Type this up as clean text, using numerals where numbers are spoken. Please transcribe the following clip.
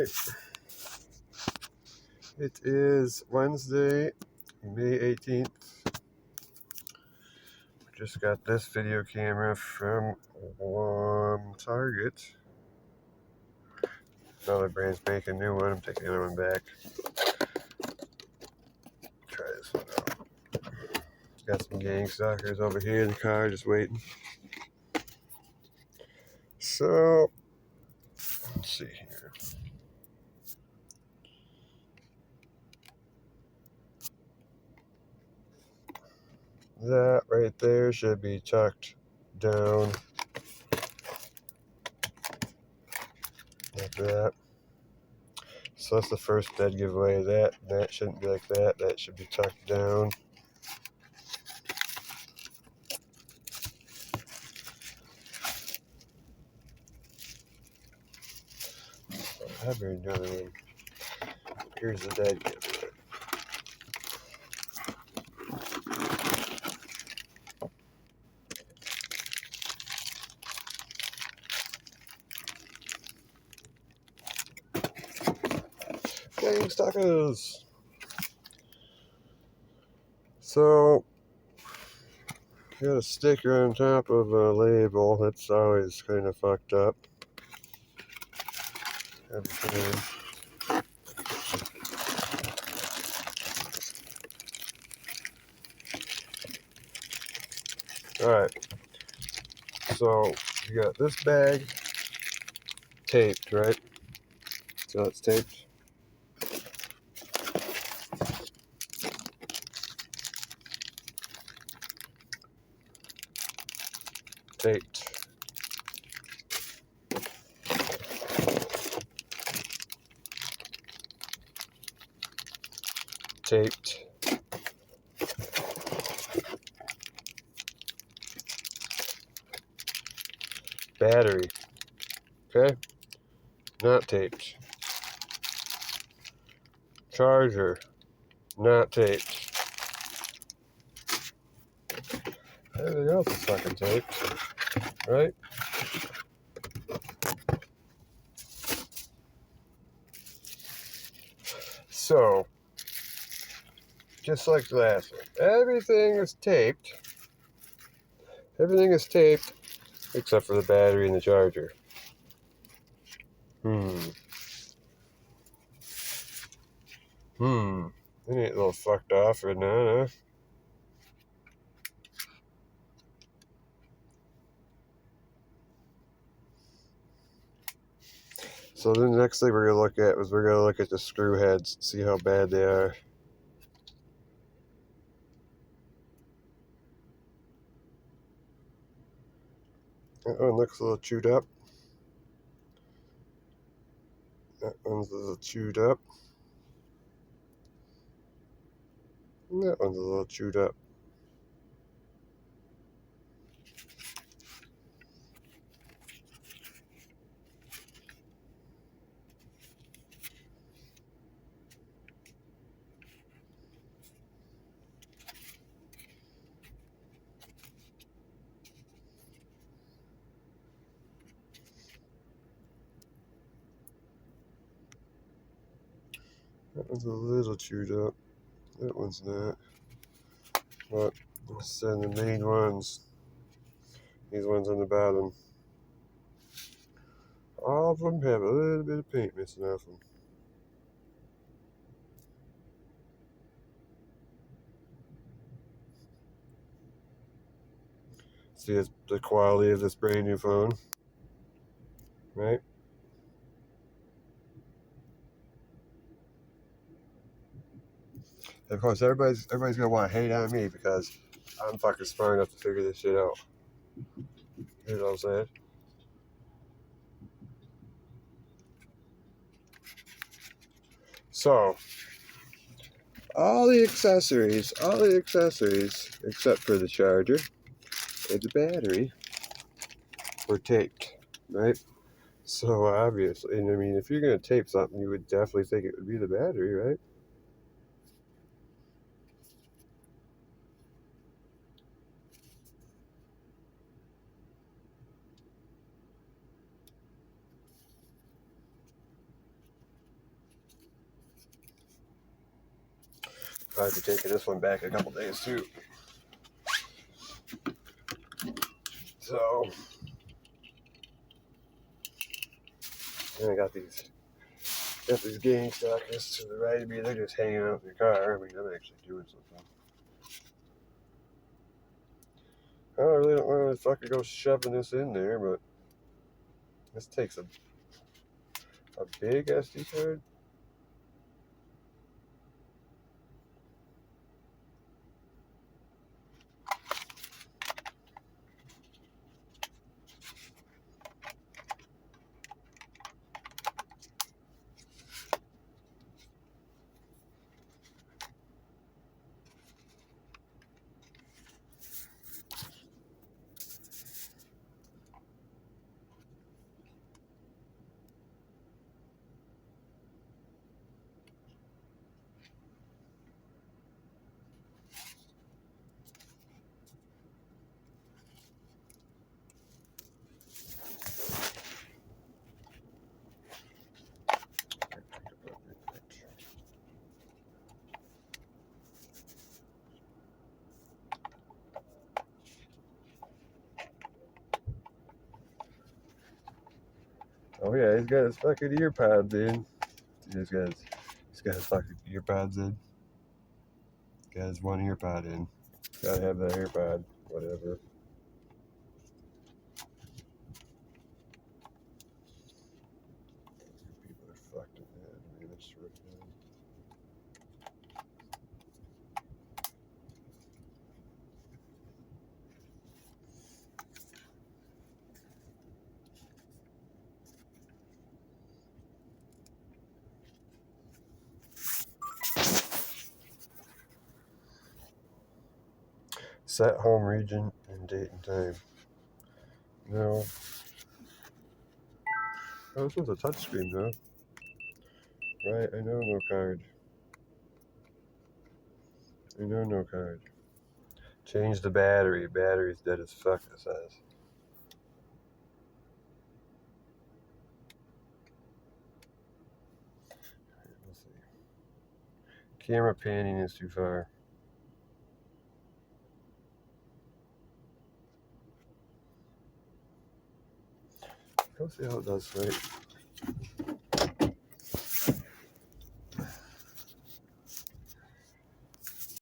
Alright, it is Wednesday, May 18th. Just got this video camera from Target. Another brand's making a new one. I'm taking the other one back. Try this one out. Got some gang stalkers over here in the car just waiting. So, let's see here. That right there should be tucked down like that. So that's the first dead giveaway. That shouldn't be like that. That should be tucked down. I have another one. Here's the dead giveaway. Gang stalkers. So, got a sticker on top of a label. That's always kind of fucked up. Every time. Alright. So, you got this bag taped, right? So it's taped. Taped. Taped. Battery. Okay? Not taped. Charger. Not taped. Everything else is fucking taped. Right? So, just like the last one, everything is taped. Everything is taped except for the battery and the charger. They ain't a little fucked off right now, huh? So the next thing we're gonna look at is we're gonna look at the screw heads, see how bad they are. That one looks a little chewed up. That one's a little chewed up. And that one's a little chewed up. That one's a little chewed up. That one's not. But let's send the main ones. These ones on the bottom. All of them have a little bit of paint missing off them. See the quality of this brand new phone, right? Of course, everybody's gonna want to hate on me because I'm fucking smart enough to figure this shit out. You know what I'm saying? So, all the accessories, except for the charger and the battery, were taped, right? So obviously, and I mean, if you're gonna tape something, you would definitely think it would be the battery, right? Probably be taking this one back a couple days too. So, and I got these gang stalkers to the right of me. They're just hanging out in the car. I mean, I'm actually doing something. I really don't want to fucking go shoving this in there, but this takes a big SD card. Oh yeah, he's got his fucking ear pods in. He's got his fucking ear pods in. Got his one ear pod in. Gotta have that ear pod. Whatever. People are fucked in that. I mean, that's right. Set home region and date and time. No. Oh, this one's a touchscreen, huh? Right, I know no card. I know no card. Change the battery. Battery's dead as fuck, it says. Let's see. Camera panning is too far. Let's see how it does, right?